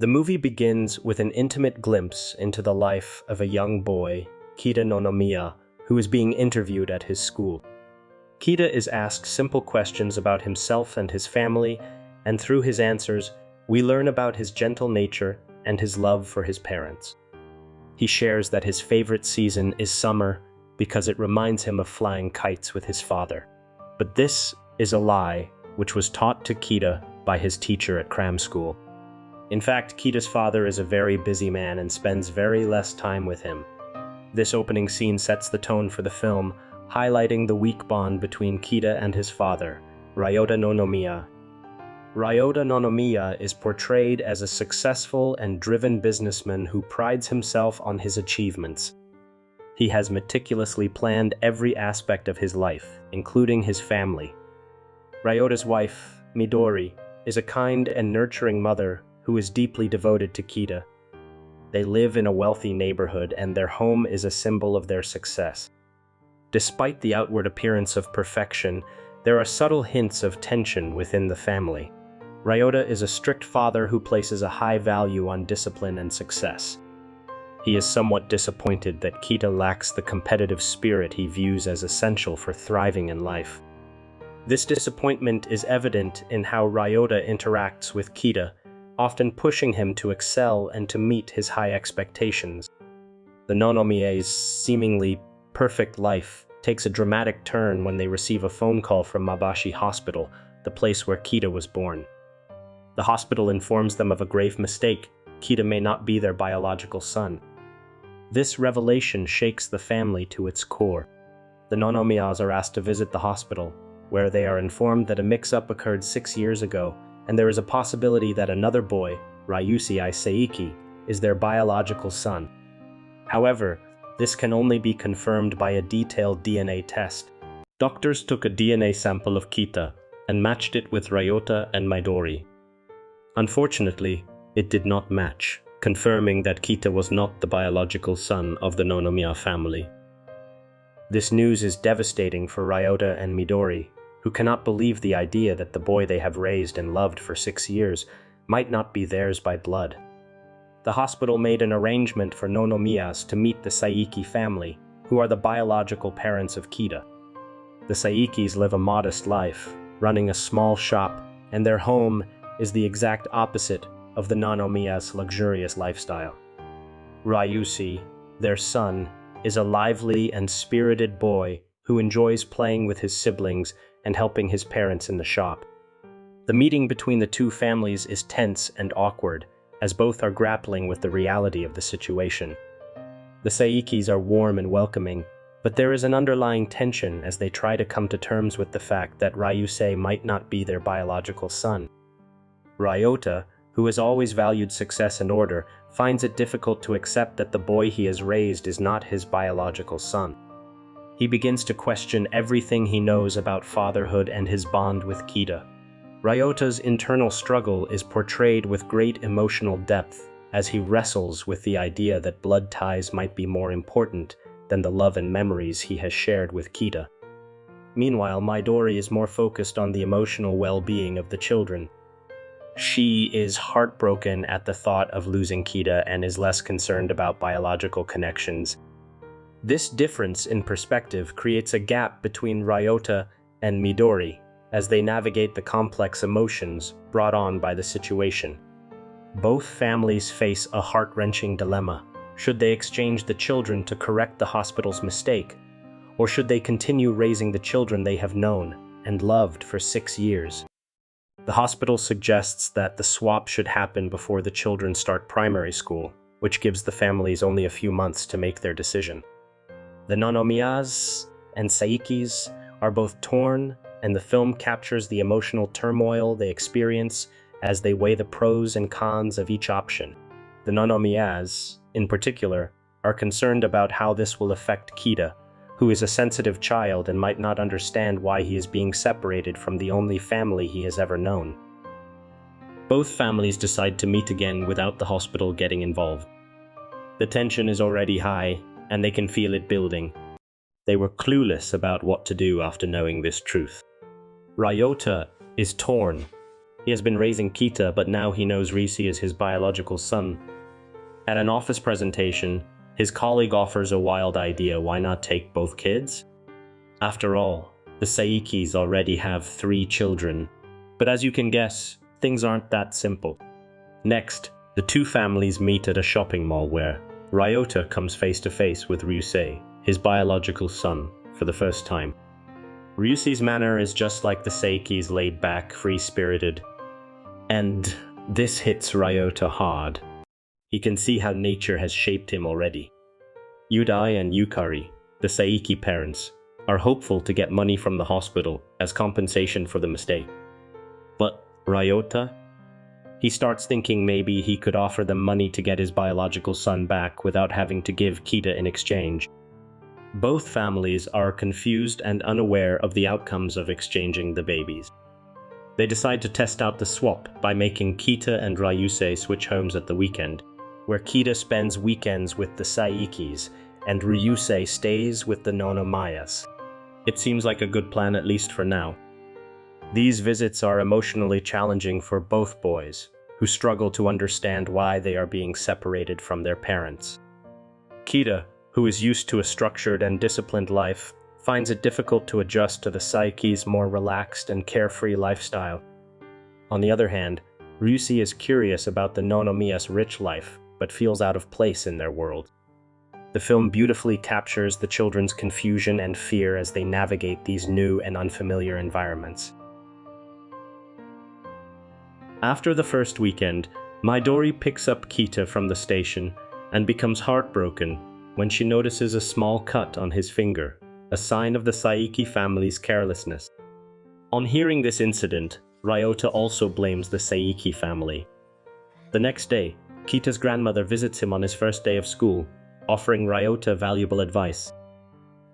The movie begins with an intimate glimpse into the life of a young boy, Keita Nonomiya, who is being interviewed at his school. Keita is asked simple questions about himself and his family, and through his answers, we learn about his gentle nature and his love for his parents. He shares that his favorite season is summer because it reminds him of flying kites with his father. But this is a lie which was taught to Keita by his teacher at cram school. In fact, Keita's father is a very busy man and spends very less time with him. This opening scene sets the tone for the film, highlighting the weak bond between Keita and his father, Ryota Nonomiya. Ryota Nonomiya is portrayed as a successful and driven businessman who prides himself on his achievements. He has meticulously planned every aspect of his life, including his family. Ryota's wife, Midori, is a kind and nurturing mother who is deeply devoted to Keita. They live in a wealthy neighborhood and their home is a symbol of their success. Despite the outward appearance of perfection, there are subtle hints of tension within the family. Ryota is a strict father who places a high value on discipline and success. He is somewhat disappointed that Keita lacks the competitive spirit he views as essential for thriving in life. This disappointment is evident in how Ryota interacts with Keita, often pushing him to excel and to meet his high expectations. The Nonomiya's seemingly perfect life takes a dramatic turn when they receive a phone call from Mabashi Hospital, the place where Keita was born. The hospital informs them of a grave mistake. Keita may not be their biological son. This revelation shakes the family to its core. The Nonomiyas are asked to visit the hospital, where they are informed that a mix-up occurred 6 years ago, and there is a possibility that another boy, Ryusei Seiki, is their biological son. However, this can only be confirmed by a detailed DNA test. Doctors took a DNA sample of Keita and matched it with Ryota and Midori. Unfortunately, it did not match, confirming that Keita was not the biological son of the Nonomiya family. This news is devastating for Ryota and Midori, who cannot believe the idea that the boy they have raised and loved for 6 years might not be theirs by blood. The hospital made an arrangement for Nonomiyas to meet the Saiki family, who are the biological parents of Keita. The Saikis live a modest life, running a small shop, and their home is the exact opposite of the Nonomiyas' luxurious lifestyle. Ryusei, their son, is a lively and spirited boy who enjoys playing with his siblings and helping his parents in the shop. The meeting between the two families is tense and awkward, as both are grappling with the reality of the situation. The Saikis are warm and welcoming, but there is an underlying tension as they try to come to terms with the fact that Ryusei might not be their biological son. Ryota, who has always valued success and order, finds it difficult to accept that the boy he has raised is not his biological son. He begins to question everything he knows about fatherhood and his bond with Keita. Ryota's internal struggle is portrayed with great emotional depth as he wrestles with the idea that blood ties might be more important than the love and memories he has shared with Keita. Meanwhile, Midori is more focused on the emotional well-being of the children. She is heartbroken at the thought of losing Keita and is less concerned about biological connections. This difference in perspective creates a gap between Ryota and Midori as they navigate the complex emotions brought on by the situation. Both families face a heart-wrenching dilemma. Should they exchange the children to correct the hospital's mistake, or should they continue raising the children they have known and loved for 6 years? The hospital suggests that the swap should happen before the children start primary school, which gives the families only a few months to make their decision. The Nonomiyas and Saikis are both torn, and the film captures the emotional turmoil they experience as they weigh the pros and cons of each option. The Nonomiyas, in particular, are concerned about how this will affect Keita, who is a sensitive child and might not understand why he is being separated from the only family he has ever known. Both families decide to meet again without the hospital getting involved. The tension is already high, and they can feel it building. They were clueless about what to do after knowing this truth. Ryota is torn. He has been raising Keita, but now he knows Ryusei is his biological son. At an office presentation, his colleague offers a wild idea: why not take both kids? After all, the Saikis already have 3 children. But as you can guess, things aren't that simple. Next, the two families meet at a shopping mall where Ryota comes face to face with Ryusei, his biological son, for the first time. Ryusei's manner is just like the Saikis, laid back, free-spirited. And this hits Ryota hard. He can see how nature has shaped him already. Yudai and Yukari, the Saiki parents, are hopeful to get money from the hospital as compensation for the mistake. But Ryota? He starts thinking maybe he could offer them money to get his biological son back without having to give Keita in exchange. Both families are confused and unaware of the outcomes of exchanging the babies. They decide to test out the swap by making Keita and Ryusei switch homes at the weekend, where Keita spends weekends with the Saikis and Ryusei stays with the Nonomiyas. It seems like a good plan, at least for now. These visits are emotionally challenging for both boys, who struggle to understand why they are being separated from their parents. Keita, who is used to a structured and disciplined life, finds it difficult to adjust to the Saiki's more relaxed and carefree lifestyle. On the other hand, Ryusei is curious about the Nonomiya's rich life, but feels out of place in their world. The film beautifully captures the children's confusion and fear as they navigate these new and unfamiliar environments. After the first weekend, Midori picks up Keita from the station and becomes heartbroken when she notices a small cut on his finger, a sign of the Saiki family's carelessness. On hearing this incident, Ryota also blames the Saiki family. The next day, Keita's grandmother visits him on his first day of school, offering Ryota valuable advice.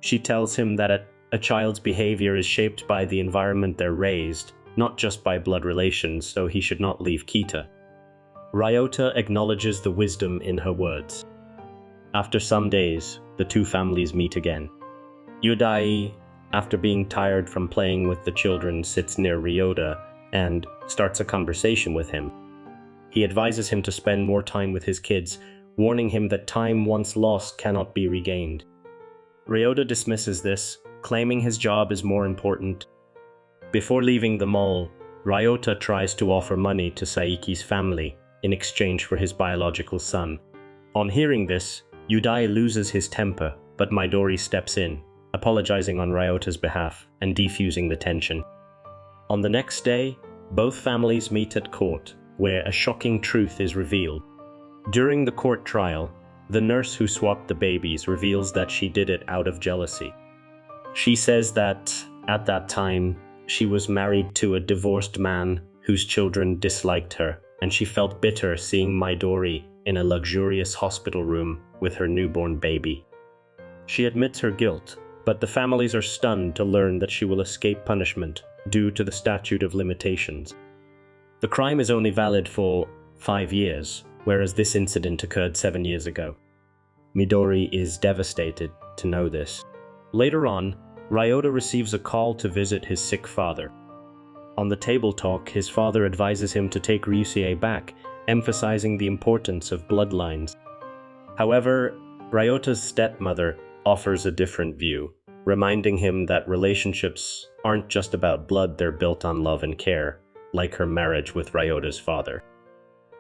She tells him that a child's behavior is shaped by the environment they're raised, not just by blood relations, so he should not leave Keita. Ryota acknowledges the wisdom in her words. After some days, the two families meet again. Yudai, after being tired from playing with the children, sits near Ryota and starts a conversation with him. He advises him to spend more time with his kids, warning him that time once lost cannot be regained. Ryota dismisses this, claiming his job is more important. Before leaving the mall, Ryota tries to offer money to Saiki's family in exchange for his biological son. On hearing this, Yudai loses his temper, but Midori steps in, apologizing on Ryota's behalf and defusing the tension. On the next day, both families meet at court, where a shocking truth is revealed. During the court trial, the nurse who swapped the babies reveals that she did it out of jealousy. She says that, at that time, she was married to a divorced man whose children disliked her, and she felt bitter seeing Midori in a luxurious hospital room with her newborn baby. She admits her guilt, but the families are stunned to learn that she will escape punishment due to the statute of limitations. The crime is only valid for 5 years, whereas this incident occurred 7 years ago. Midori is devastated to know this. Later on, Ryota receives a call to visit his sick father. On the table talk, his father advises him to take Ryusei back, emphasizing the importance of bloodlines. However, Ryota's stepmother offers a different view, reminding him that relationships aren't just about blood, they're built on love and care, like her marriage with Ryota's father.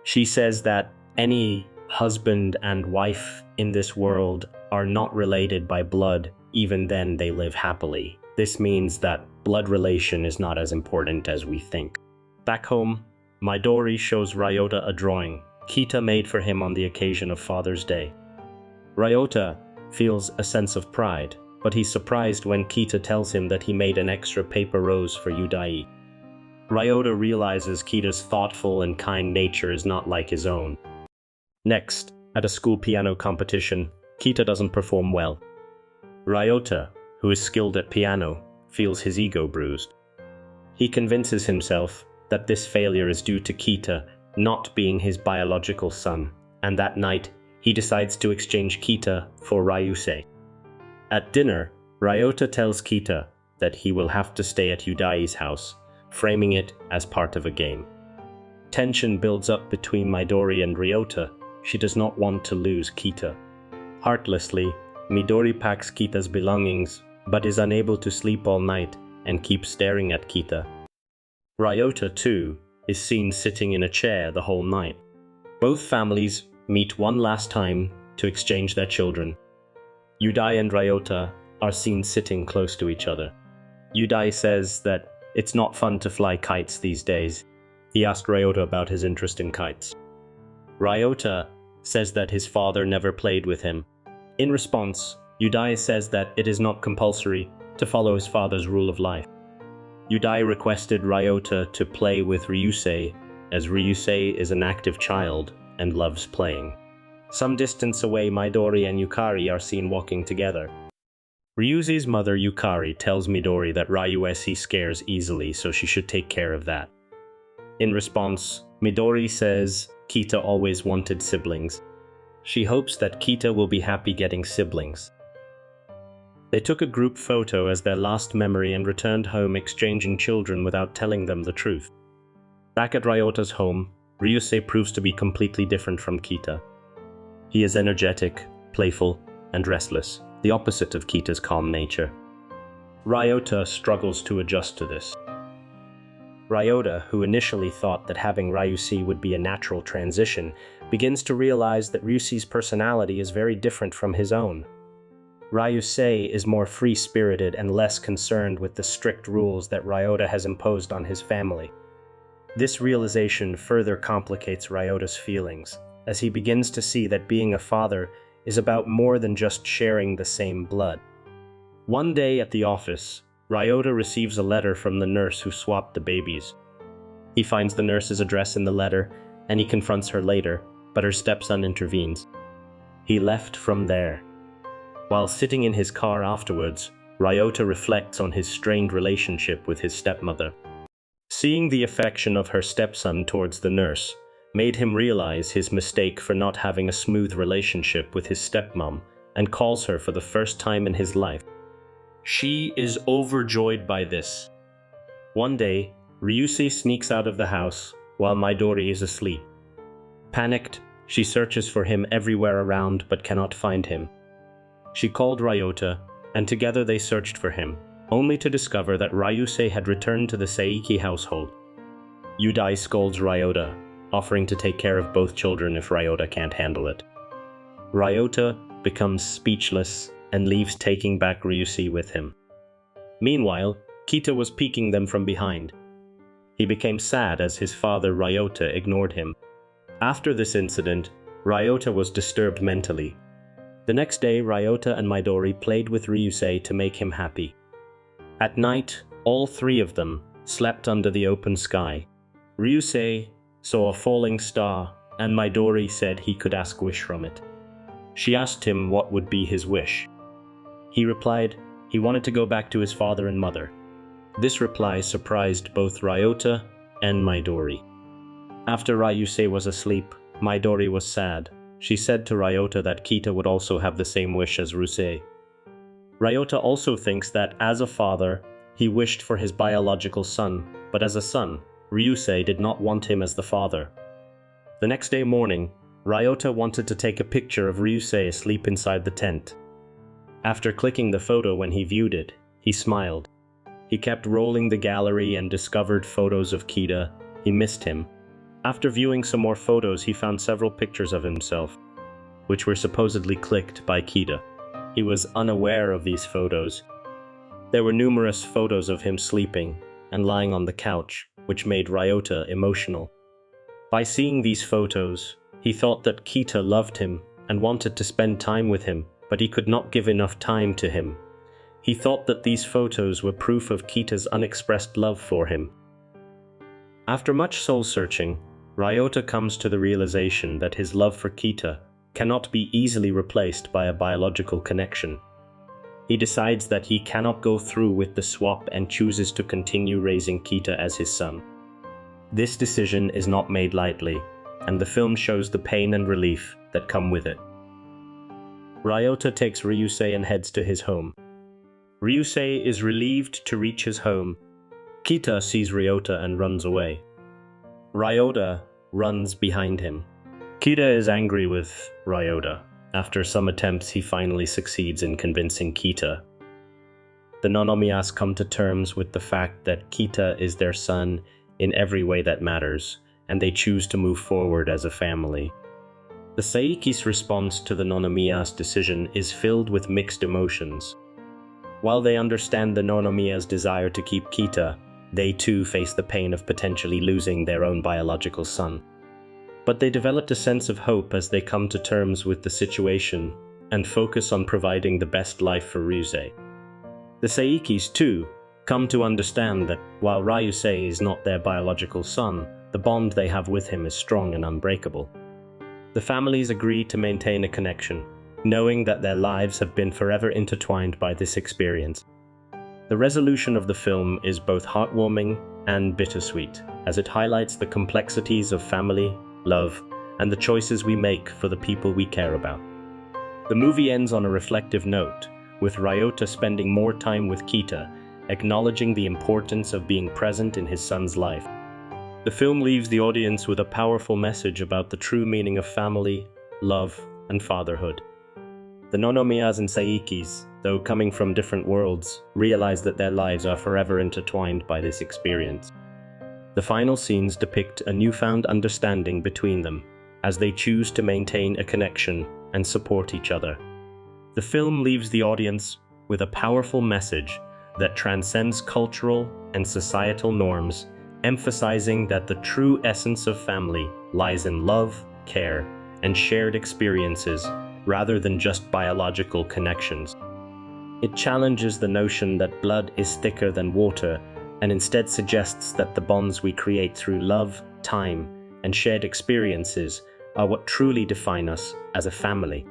She says that any husband and wife in this world are not related by blood, even then they live happily. This means that blood relation is not as important as we think. Back home, Midori shows Ryota a drawing Keita made for him on the occasion of Father's Day. Ryota feels a sense of pride, but he's surprised when Keita tells him that he made an extra paper rose for Yudai. Ryota realizes Keita's thoughtful and kind nature is not like his own. Next, at a school piano competition, Keita doesn't perform well. Ryota, who is skilled at piano, feels his ego bruised. He convinces himself that this failure is due to Keita not being his biological son, and that night he decides to exchange Keita for Ryusei. At dinner, Ryota tells Keita that he will have to stay at Yudai's house, framing it as part of a game. Tension builds up between Midori and Ryota. She does not want to lose Keita. Heartlessly, Midori packs Keita's belongings, but is unable to sleep all night and keeps staring at Keita. Ryota, too, is seen sitting in a chair the whole night. Both families meet one last time to exchange their children. Yudai and Ryota are seen sitting close to each other. Yudai says that it's not fun to fly kites these days. He asked Ryota about his interest in kites. Ryota says that his father never played with him. In response, Yudai says that it is not compulsory to follow his father's rule of life. Yudai requested Ryota to play with Ryusei, as Ryusei is an active child and loves playing. Some distance away, Midori and Yukari are seen walking together. Ryusei's mother Yukari tells Midori that Ryusei scares easily, so she should take care of that. In response, Midori says Keita always wanted siblings. She hopes that Keita will be happy getting siblings. They took a group photo as their last memory and returned home exchanging children without telling them the truth. Back at Ryota's home, Ryusei proves to be completely different from Keita. He is energetic, playful, and restless, the opposite of Keita's calm nature. Ryota struggles to adjust to this. Ryota, who initially thought that having Ryusei would be a natural transition, begins to realize that Ryusei's personality is very different from his own. Ryusei is more free-spirited and less concerned with the strict rules that Ryota has imposed on his family. This realization further complicates Ryota's feelings, as he begins to see that being a father is about more than just sharing the same blood. One day at the office, Ryota receives a letter from the nurse who swapped the babies. He finds the nurse's address in the letter, and he confronts her later, but her stepson intervenes. He left from there. While sitting in his car afterwards, Ryota reflects on his strained relationship with his stepmother. Seeing the affection of her stepson towards the nurse made him realize his mistake for not having a smooth relationship with his stepmom, and calls her for the first time in his life. She is overjoyed by this. One day, Ryusei sneaks out of the house while Midori is asleep. Panicked, she searches for him everywhere around but cannot find him. She called Ryota, and together they searched for him, only to discover that Ryusei had returned to the Seiki household. Yudai scolds Ryota, offering to take care of both children if Ryota can't handle it. Ryota becomes speechless and leaves, taking back Ryusei with him. Meanwhile, Keita was peeking them from behind. He became sad as his father Ryota ignored him. After this incident, Ryota was disturbed mentally. The next day, Ryota and Midori played with Ryusei to make him happy. At night, all three of them slept under the open sky. Ryusei saw a falling star, and Midori said he could ask wish from it. She asked him what would be his wish. He replied he wanted to go back to his father and mother. This reply surprised both Ryota and Midori. After Ryusei was asleep, Midori was sad. She said to Ryota that Keita would also have the same wish as Ryusei. Ryota also thinks that, as a father, he wished for his biological son, but as a son, Ryusei did not want him as the father. The next day morning, Ryota wanted to take a picture of Ryusei asleep inside the tent. After clicking the photo when he viewed it, he smiled. He kept rolling the gallery and discovered photos of Keita. He missed him. After viewing some more photos, he found several pictures of himself, which were supposedly clicked by Keita. He was unaware of these photos. There were numerous photos of him sleeping and lying on the couch, which made Ryota emotional. By seeing these photos, he thought that Keita loved him and wanted to spend time with him, but he could not give enough time to him. He thought that these photos were proof of Keita's unexpressed love for him. After much soul-searching, Ryota comes to the realization that his love for Keita cannot be easily replaced by a biological connection. He decides that he cannot go through with the swap and chooses to continue raising Keita as his son. This decision is not made lightly, and the film shows the pain and relief that come with it. Ryota takes Ryusei and heads to his home. Ryusei is relieved to reach his home. Keita sees Ryota and runs away. Ryota runs behind him. Keita is angry with Ryota. After some attempts, he finally succeeds in convincing Keita. The Nonomiyas come to terms with the fact that Keita is their son in every way that matters, and they choose to move forward as a family. The Saiki's response to the Nonomiya's decision is filled with mixed emotions. While they understand the Nonomiya's desire to keep Keita, they too face the pain of potentially losing their own biological son. But they developed a sense of hope as they come to terms with the situation and focus on providing the best life for Ryusei. The Saikis too come to understand that while Ryusei is not their biological son, the bond they have with him is strong and unbreakable. The families agree to maintain a connection, knowing that their lives have been forever intertwined by this experience. The resolution of the film is both heartwarming and bittersweet, as it highlights the complexities of family, love, and the choices we make for the people we care about. The movie ends on a reflective note, with Ryota spending more time with Keita, acknowledging the importance of being present in his son's life. The film leaves the audience with a powerful message about the true meaning of family, love, and fatherhood. The Nonomiyas and Saikis, though coming from different worlds, realize that their lives are forever intertwined by this experience. The final scenes depict a newfound understanding between them, as they choose to maintain a connection and support each other. The film leaves the audience with a powerful message that transcends cultural and societal norms, emphasizing that the true essence of family lies in love, care, and shared experiences, rather than just biological connections. It challenges the notion that blood is thicker than water, and instead suggests that the bonds we create through love, time, and shared experiences are what truly define us as a family.